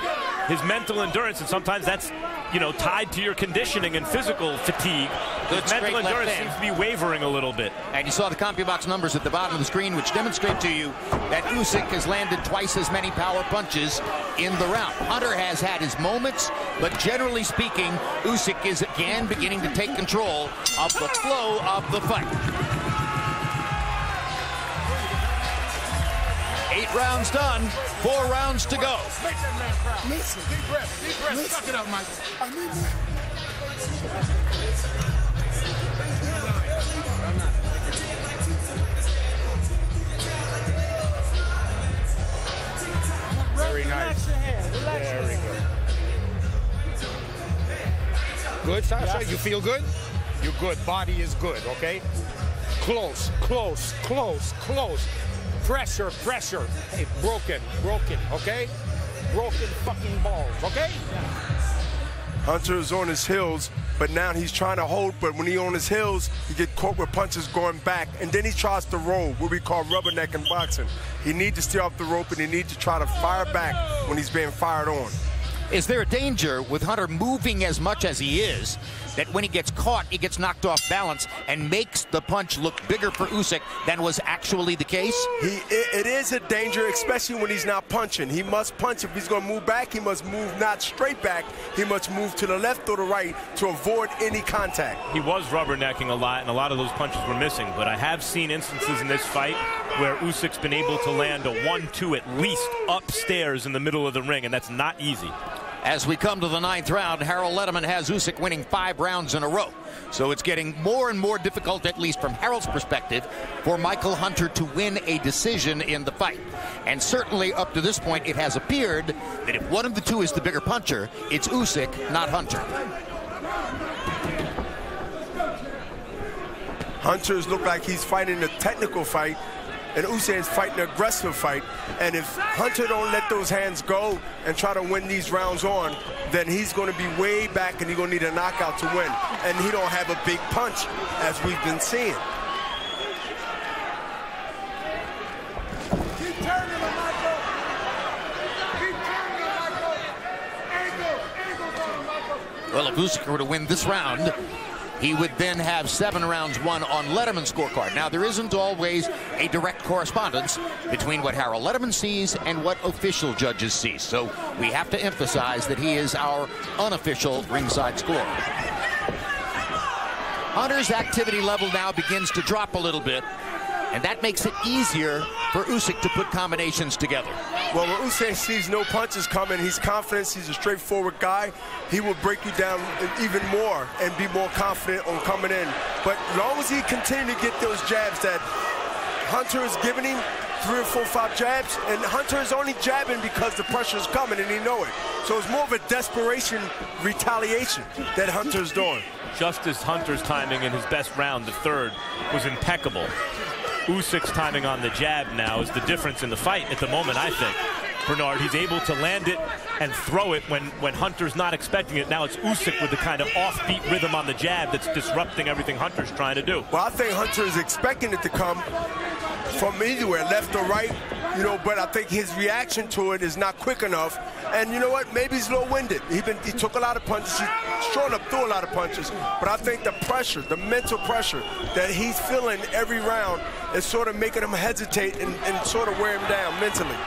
his mental endurance, and sometimes that's, you know, tied to your conditioning and physical fatigue. His mental endurance seems to be wavering a little bit. And you saw the CompuBox numbers at the bottom of the screen, which demonstrate to you that Usyk has landed twice as many power punches in the round. Hunter has had his moments, but generally speaking, Usyk is again beginning to take control of the flow of the fight. 8 rounds done, 4 rounds to go. Listen. Deep breath. Suck it up, Michael. I need that. Very nice. Very good. Good, Sasha? You feel good? You're good. Body is good, okay? Close. Pressure. Hey, broken, okay? Broken fucking balls, okay? Hunter is on his heels, but now he's trying to hold, but when he's on his heels, he get caught with punches going back, and then he tries to roll, what we call rubberneck in boxing. He needs to stay off the rope, and he needs to try to fire back when he's being fired on. Is there a danger with Hunter moving as much as he is that when he gets caught, he gets knocked off balance and makes the punch look bigger for Usyk than was actually the case? It is a danger, especially when he's not punching. He must punch. If he's going to move back, he must move not straight back. He must move to the left or the right to avoid any contact. He was rubbernecking a lot, and a lot of those punches were missing. But I have seen instances in this fight where Usyk's been able to land a 1-2 at least upstairs in the middle of the ring, and that's not easy. As we come to the 9th round, Harold Lederman has Usyk winning 5 rounds in a row. So it's getting more and more difficult, at least from Harold's perspective, for Michael Hunter to win a decision in the fight. And certainly up to this point, it has appeared that if one of the two is the bigger puncher, it's Usyk, not Hunter. Hunter's look like he's fighting a technical fight, and Usyk is fighting an aggressive fight. And if Hunter don't let those hands go and try to win these rounds on, then he's going to be way back and he's going to need a knockout to win. And he don't have a big punch, as we've been seeing. Keep turning him, Michael. Keep turning him, Michael. Angles on him, Michael. Well, if Usyk were to win this round, he would then have 7 rounds won on Letterman's scorecard. Now, there isn't always a direct correspondence between what Harold Letterman sees and what official judges see. So we have to emphasize that he is our unofficial ringside scorer. Hunter's activity level now begins to drop a little bit, and that makes it easier for Usyk to put combinations together. Well, when Usyk sees no punches coming, he's confident, he's a straightforward guy. He will break you down even more and be more confident on coming in. But as long as he continues to get those jabs that Hunter is giving him, 3 or 4, 5 jabs, and Hunter is only jabbing because the pressure is coming and he know it. So it's more of a desperation retaliation that Hunter's doing. Just as Hunter's timing in his best round, the third, was impeccable. Usyk's timing on the jab now is the difference in the fight at the moment, I think. Bernard, he's able to land it and throw it when Hunter's not expecting it. Now it's Usyk with the kind of offbeat rhythm on the jab that's disrupting everything Hunter's trying to do. Well, I think Hunter is expecting it to come from anywhere, left or right, you know, but I think his reaction to it is not quick enough. And you know what? Maybe he's low-winded. He took a lot of punches. He's showing up through a lot of punches. But I think the pressure, the mental pressure that he's feeling every round is sort of making him hesitate and sort of wear him down mentally.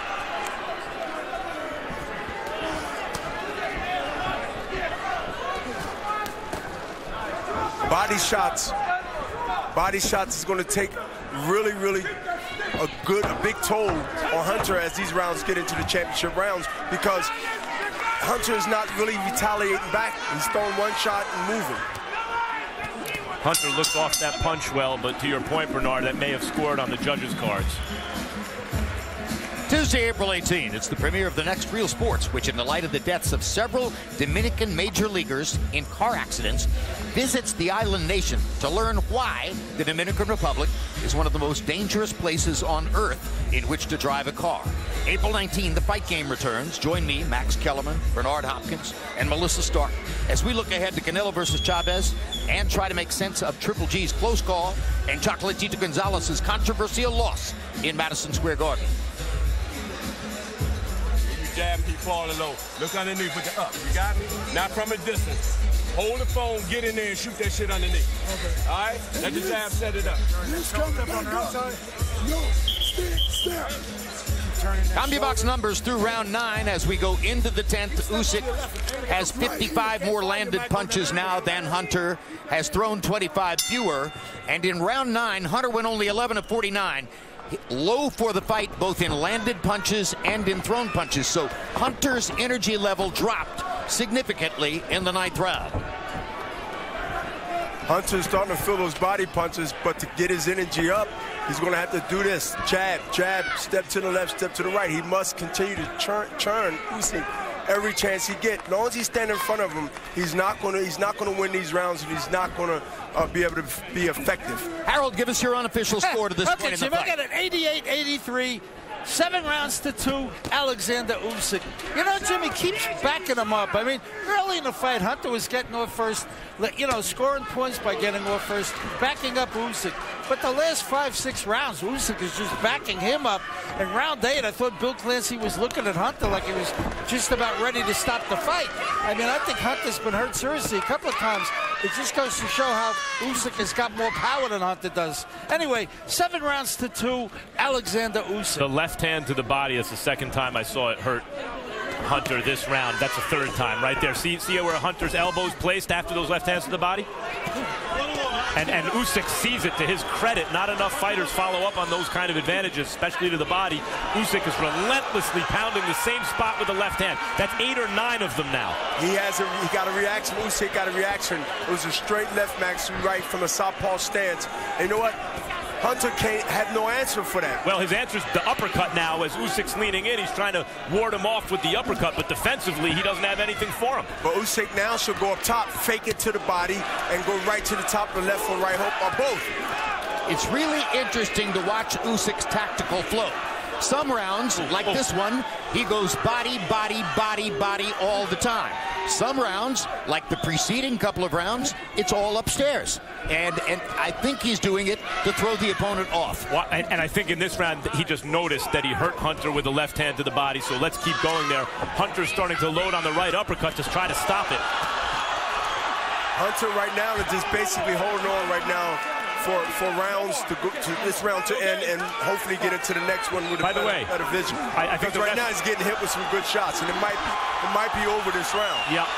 Body shots is going to take really a big toll on Hunter as these rounds get into the championship rounds, because Hunter is not really retaliating back. He's throwing one shot and moving. Hunter looked off that punch well, but to your point, Bernard, that may have scored on the judges' cards. Tuesday, April 18, it's the premiere of The Next Real Sports, which in the light of the deaths of several Dominican major leaguers in car accidents, visits the island nation to learn why the Dominican Republic is one of the most dangerous places on earth in which to drive a car. April 19, the fight game returns. Join me, Max Kellerman, Bernard Hopkins, and Melissa Stark as we look ahead to Canelo versus Chavez and try to make sense of Triple G's close call and Chocolatito Gonzalez's controversial loss in Madison Square Garden. Jab, keep falling low. Look underneath with the up. You got me? Not from a distance. Hold the phone, get in there, and shoot that shit underneath. Okay. All right? Let the jab set it up. CompuBox numbers through round 9 as we go into the 10th. Usyk has 55 more landed punches now than Hunter has thrown 25 fewer. And in round 9, Hunter went only 11 of 49. Low for the fight, both in landed punches and in thrown punches. So Hunter's energy level dropped significantly in the 9th round. Hunter's starting to feel those body punches, but to get his energy up, he's going to have to do this. Jab, jab, step to the left, step to the right. He must continue to churn Usyk every chance he gets. As long as he's standing in front of him, he's not going to win these rounds, and he's not going to be able to be effective. Harold, give us your unofficial score to this point in the fight. Okay, Jim, I got an 88-83. 7 rounds to 2, Oleksandr Usyk. You know, Jimmy keeps backing him up. I mean, early in the fight, Hunter was getting off first, you know, scoring points by getting off first, backing up Usyk. But the last 5-6 rounds, Usyk is just backing him up. In round 8, I thought Bill Clancy was looking at Hunter like he was just about ready to stop the fight. I mean, I think Hunter's been hurt seriously a couple of times. It just goes to show how Usyk has got more power than Hunter does. Anyway, 7 rounds to 2, Oleksandr Usyk. The left hand to the body is the second time I saw it hurt Hunter this round. That's the 3rd time right there. See where Hunter's elbow's placed after those left hands to the body? And Usyk sees it to his credit. Not enough fighters follow up on those kind of advantages, especially to the body. Usyk is relentlessly pounding the same spot with the left hand. That's 8 or 9 of them now. He got a reaction. Usyk got a reaction. It was a straight left max right from a southpaw stance. And you know what? Hunter had no answer for that. Well, his answer is the uppercut now. As Usyk's leaning in, he's trying to ward him off with the uppercut, but defensively, he doesn't have anything for him. But Usyk now should go up top, fake it to the body, and go right to the top, the left or right hook, or both. It's really interesting to watch Usyk's tactical flow. Some rounds, like this one, he goes body, body, body, body all the time. Some rounds, like the preceding couple of rounds, it's all upstairs. And I think he's doing it to throw the opponent off. Well, and I think in this round, he just noticed that he hurt Hunter with the left hand to the body, so let's keep going there. Hunter's starting to load on the right uppercut to try to stop it. Hunter right now is just basically holding on right now for rounds to go to this round to end and hopefully get into the next one with a better vision. I think right now he's getting hit with some good shots, and it might be over this round. Yeah,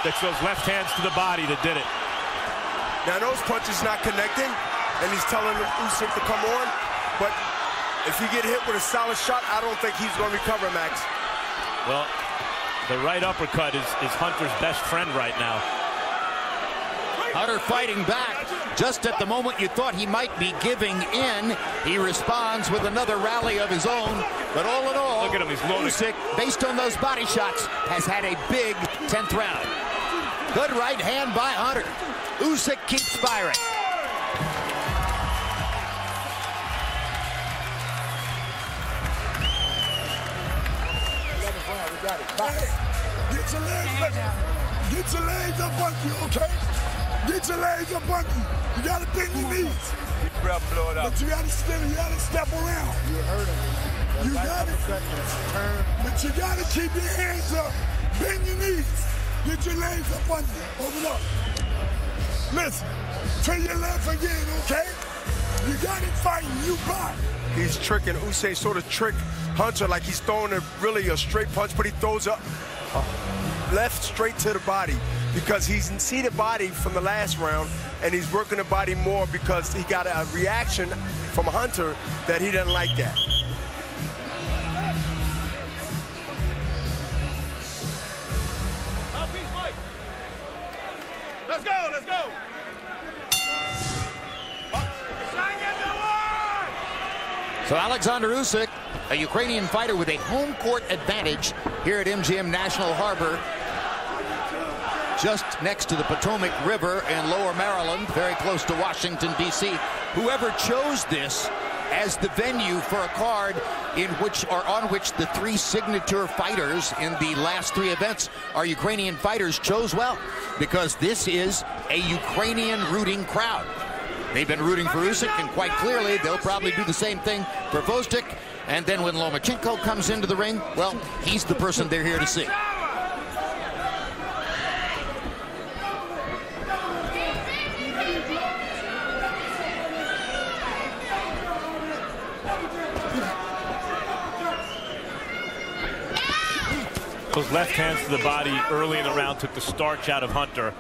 that's those left hands to the body that did it. Now those punches not connecting, and he's telling Usyk to come on, but if he get hit with a solid shot, I don't think he's going to recover, Max. Well, the right uppercut is Hunter's best friend right now. Hunter fighting back. Just at the moment you thought he might be giving in, he responds with another rally of his own. But all in all, look at him, he's loading. Usyk, based on those body shots, has had a big 10th round. Good right hand by Hunter. Usyk keeps firing. Get your legs up on you, okay? Get your legs up on you. You gotta bend your knees. But you gotta step around. You hurt him. You got it. But you gotta keep your hands up. Bend your knees. Get your legs up on you. Open up. Listen, turn your left again, okay? You got it fighting, you block. He's tricking Usyk, sort of trick Hunter like he's throwing really a straight punch, but he throws up left straight to the body because he's seen the body from the last round and he's working the body more because he got a reaction from Hunter that he doesn't like that. Let's go, let's go. So Oleksandr Usyk, a Ukrainian fighter with a home court advantage here at MGM National Harbor, just next to the Potomac River in Lower Maryland, very close to Washington, D.C. Whoever chose this as the venue for a card in which or on which the three signature fighters in the last three events are Ukrainian fighters chose well, because this is a Ukrainian rooting crowd. They've been rooting for Usyk, and quite clearly they'll probably do the same thing for Vostok. And then when Lomachenko comes into the ring, well, he's the person they're here to see. Those left hands to the body early in the round took the starch out of Hunter.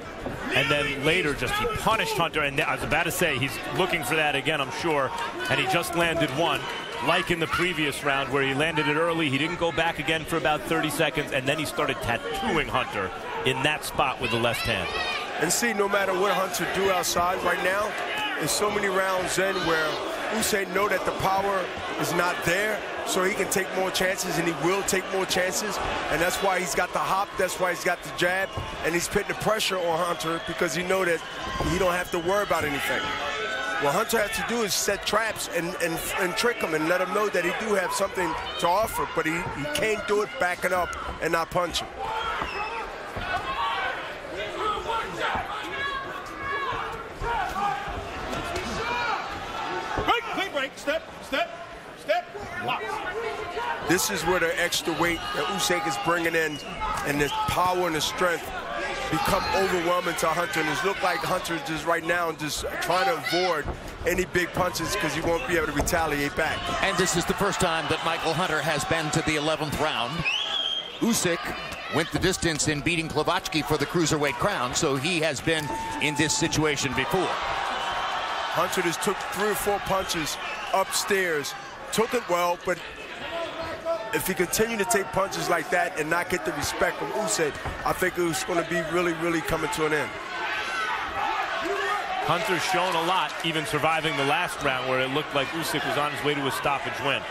And then later just he punished Hunter. And I was about to say he's looking for that again, I'm sure. And he just landed one, like in the previous round where he landed it early. He didn't go back again for about 30 seconds. And then he started tattooing Hunter in that spot with the left hand. And see, no matter what Hunter do outside right now, there's so many rounds in where Usyk know that the power is not there, so he can take more chances, and he will take more chances. And that's why he's got the hop, that's why he's got the jab, and he's putting the pressure on Hunter because he know that he don't have to worry about anything. What Hunter has to do is set traps and trick him and let him know that he do have something to offer, but he can't do it backing up and not punching. Break, step, block. This is where the extra weight that Usyk is bringing in and the power and the strength become overwhelming to Hunter. And it looks like Hunter is just right now just trying to avoid any big punches because he won't be able to retaliate back. And this is the first time that Michael Hunter has been to the 11th round. Usyk went the distance in beating Plavatsky for the cruiserweight crown, so he has been in this situation before. Hunter just took 3 or 4 punches upstairs, took it well, but if he continued to take punches like that and not get the respect from Usyk, I think it was going to be really, really coming to an end. Hunter's shown a lot, even surviving the last round where it looked like Usyk was on his way to a stoppage win.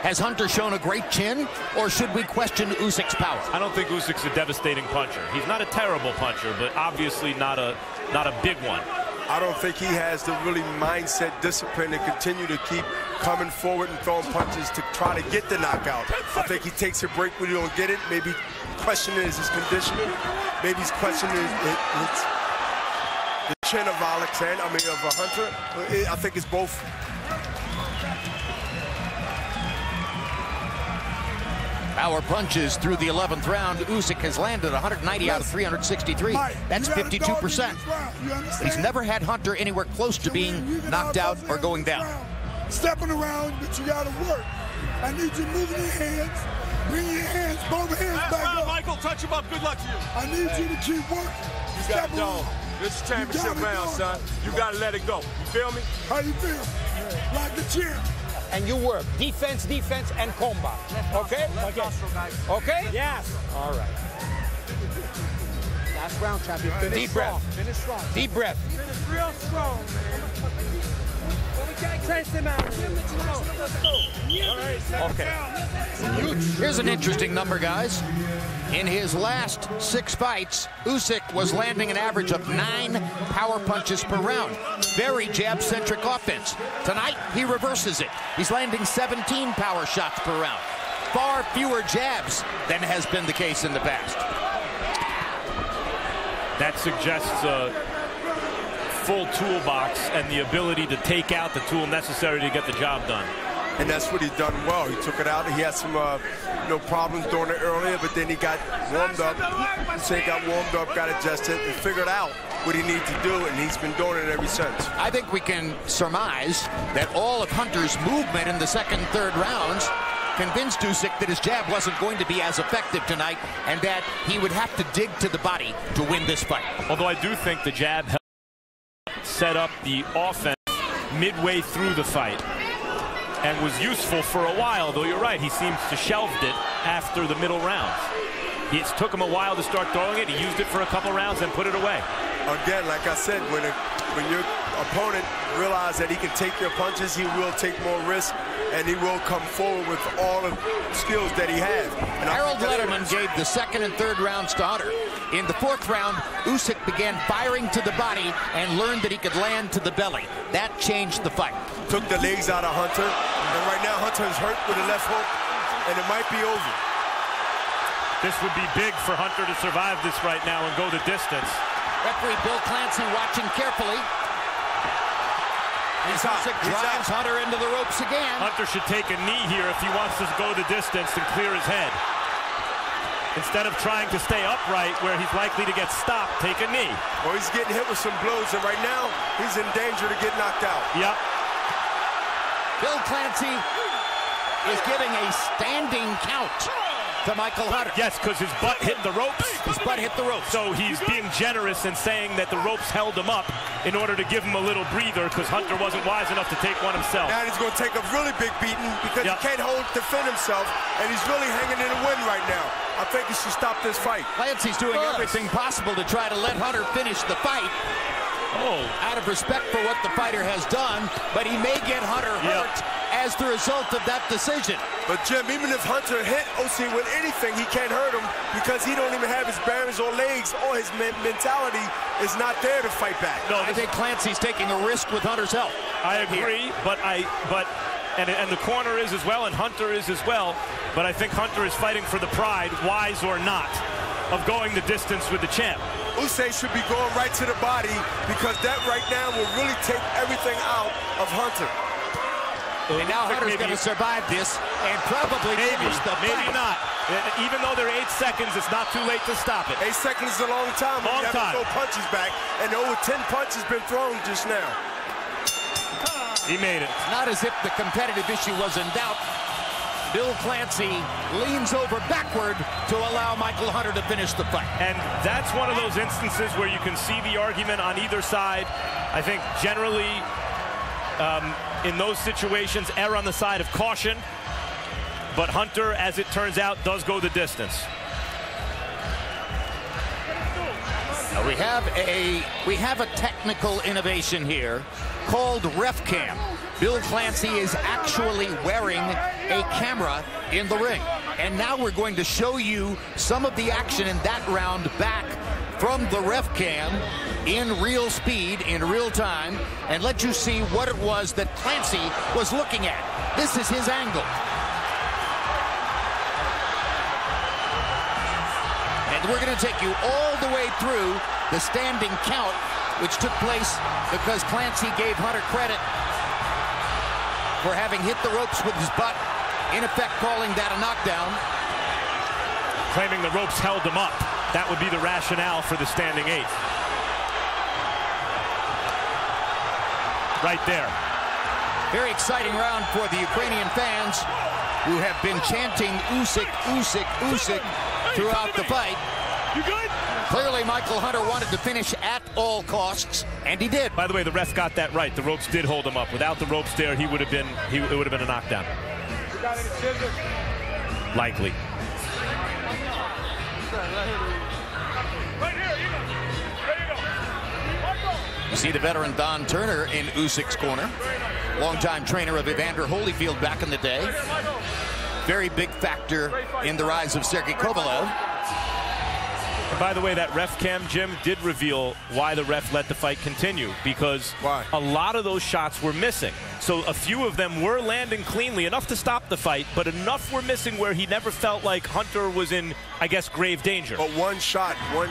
Has Hunter shown a great chin, or should we question Usyk's power? I don't think Usyk's a devastating puncher. He's not a terrible puncher, but obviously not a big one. I don't think he has the really mindset, discipline to continue to keep coming forward and throwing punches to try to get the knockout. I think he takes a break when he don't get it. Maybe questioning is his conditioning. Maybe he's questioning the chin of Hunter. I think it's both. power punches through the 11th round. Usyk has landed 190 out of 363. That's 52%. He's never had Hunter anywhere close to being knocked out or going down. Stepping around, but you got to work. I need you moving your hands. Bring your hands, both hands back up. Michael, touch him up. Good luck to you. I need you to keep working. You got it, dog. This is championship round, son. You got to let it go. You feel me? How you feel? Like the champ. And you work defense, defense, and combat. Okay? Okay? Yes. All right. Last round, champion. Deep breath. Finish strong. Deep breath. Finish real strong, man. We can't chase him out. Okay. Here's an interesting number, guys. In his last 6 fights, Usyk was landing an average of 9 power punches per round. Very jab-centric offense. Tonight, he reverses it. He's landing 17 power shots per round. Far fewer jabs than has been the case in the past. That suggests a full toolbox and the ability to take out the tool necessary to get the job done. And that's what he done well. He took it out. He had some problems doing it earlier, but then he got warmed up. He got warmed up, got adjusted, and figured out what he needed to do, and he's been doing it ever since. I think we can surmise that all of Hunter's movement in the second and third rounds convinced Usyk that his jab wasn't going to be as effective tonight, and that he would have to dig to the body to win this fight. Although I do think the jab helped set up the offense midway through the fight and was useful for a while, though you're right, he seems to shelved it after the middle rounds. It took him a while to start throwing it. He used it for a couple rounds and put it away. Again, like I said, when your opponent realizes that he can take your punches, he will take more risk, and he will come forward with all the skills that he has. And Harold Letterman gave the second and third rounds to Hunter. In the 4th round, Usyk began firing to the body and learned that he could land to the belly. That changed the fight. Took the legs out of Hunter, and right now Hunter is hurt with a left hook, and it might be over. This would be big for Hunter to survive this right now and go the distance. Referee Bill Clancy watching carefully. Usyk drives Hunter into the ropes again. Hunter should take a knee here if he wants to go the distance and clear his head. Instead of trying to stay upright where he's likely to get stopped, take a knee. Well, he's getting hit with some blows, and right now he's in danger to get knocked out. Yep. Bill Clancy is giving a standing count to Michael Hunter. Yes, because his butt hit the ropes. His butt hit the ropes. So he's being generous and saying that the ropes held him up in order to give him a little breather, because Hunter wasn't wise enough to take one himself. Now he's going to take a really big beating because he can't defend himself, and he's really hanging in the wind right now. I think he should stop this fight. Clancy's doing everything possible to try to let Hunter finish the fight. Out of respect for what the fighter has done, but he may get Hunter hurt as the result of that decision. But Jim, even if Hunter hit Usyk with anything, he can't hurt him because he don't even have his bearings or legs, or his mentality is not there to fight back. No, I think Clancy's taking a risk with Hunter's help. I agree, and the corner is as well, and Hunter is as well. But I think Hunter is fighting for the pride, wise or not, of going the distance with the champ. Usyk should be going right to the body, because that right now will really take everything out of Hunter. And now Hunter's going to survive this and probably finish the fight. Maybe not. Even though there are 8 seconds, it's not too late to stop it. 8 seconds is a long time. Long time. Throw punches back, and over 10 punches been thrown just now. He made it. It's not as if the competitive issue was in doubt. Bill Clancy leans over backward to allow Michael Hunter to finish the fight. And that's one of those instances where you can see the argument on either side. I think generally in those situations err on the side of caution, but Hunter, as it turns out, does go the distance. Now we have a technical innovation here called RefCam. Bill Clancy is actually wearing a camera in the ring. And now we're going to show you some of the action in that round back from the RefCam in real speed, in real time, and let you see what it was that Clancy was looking at. This is his angle. And we're going to take you all the way through the standing count, which took place because Clancy gave Hunter credit for having hit the ropes with his butt, in effect calling that a knockdown. claiming the ropes held him up. That would be the rationale for the standing 8. Right there. Very exciting round for the Ukrainian fans who have been chanting Usyk, Usyk, Usyk throughout the fight. You good? Clearly, Michael Hunter wanted to finish at all costs, and he did. By the way, the ref got that right. The ropes did hold him up. Without the ropes there, it would have been a knockdown. You got any scissors? Likely. Right here, you go. There you go. Michael. You see the veteran Don Turner in Usyk's corner. Longtime trainer of Evander Holyfield back in the day. Very big factor in the rise of Sergey Kovalev. And by the way, that ref cam, Jim, did reveal why the ref let the fight continue, because a lot of those shots were missing. So a few of them were landing cleanly, enough to stop the fight, but enough were missing where he never felt like Hunter was in, I guess, grave danger. But one shot could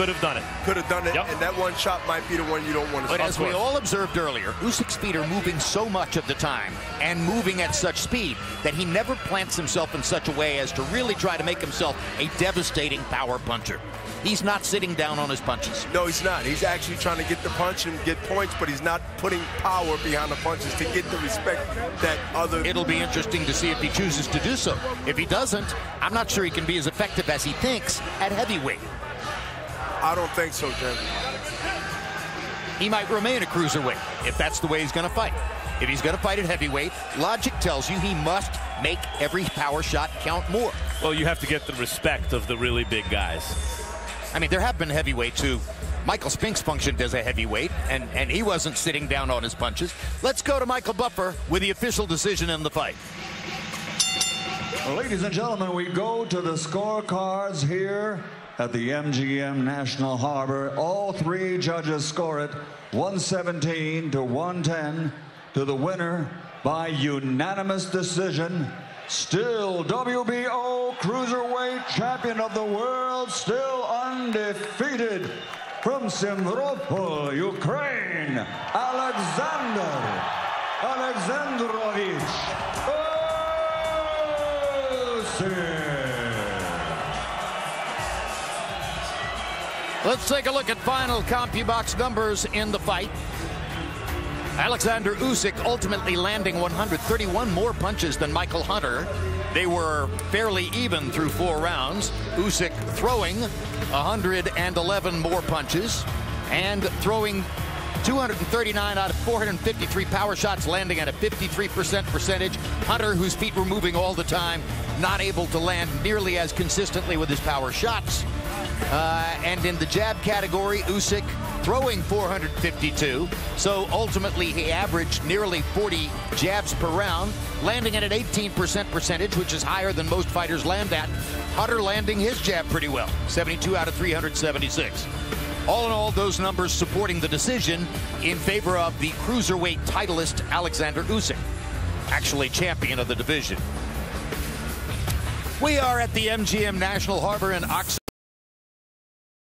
have done it. Could have done it, Yep. and that one shot might be the one you don't want to stop. But as we all observed earlier, Usyk's feet are moving so much of the time and moving at such speed that he never plants himself in such a way as to really try to make himself a devastating power puncher. He's not sitting down on his punches. No, he's not. He's actually trying to get the punch and get points, but he's not putting power behind the punches to get the respect that other... It'll be interesting to see if he chooses to do so. If he doesn't, I'm not sure he can be as effective as he thinks at heavyweight. I don't think so, Jim. He might remain a cruiserweight if that's the way he's going to fight. If he's going to fight at heavyweight, logic tells you he must make every power shot count more. Well, you have to get the respect of the really big guys. I mean, there have been heavyweights who Michael Spinks functioned as a heavyweight, and he wasn't sitting down on his punches. Let's go to Michael Buffer with the official decision in the fight. Ladies and gentlemen, we go to the scorecards here at the MGM National Harbor. All 3 judges score it 117 to 110 to the winner by unanimous decision. Still WBO Cruiserweight Champion of the World, still undefeated, from Simferopol, Ukraine, Oleksandr Alexandrovich Usyk. Let's take a look at final CompuBox numbers in the fight. Oleksandr Usyk ultimately landing 131 more punches than Michael Hunter. They were fairly even through 4 rounds. Usyk throwing 111 more punches and throwing 239 out of 453 power shots, landing at a 53% percentage. Hunter, whose feet were moving all the time, not able to land nearly as consistently with his power shots. And in the jab category, Usyk throwing 452. So ultimately, he averaged nearly 40 jabs per round, landing at an 18% percentage, which is higher than most fighters land at. Hunter landing his jab pretty well, 72 out of 376. All in all, those numbers supporting the decision in favor of the cruiserweight titleist Oleksandr Usyk, actually champion of the division. We are at the MGM National Harbor in Oxon.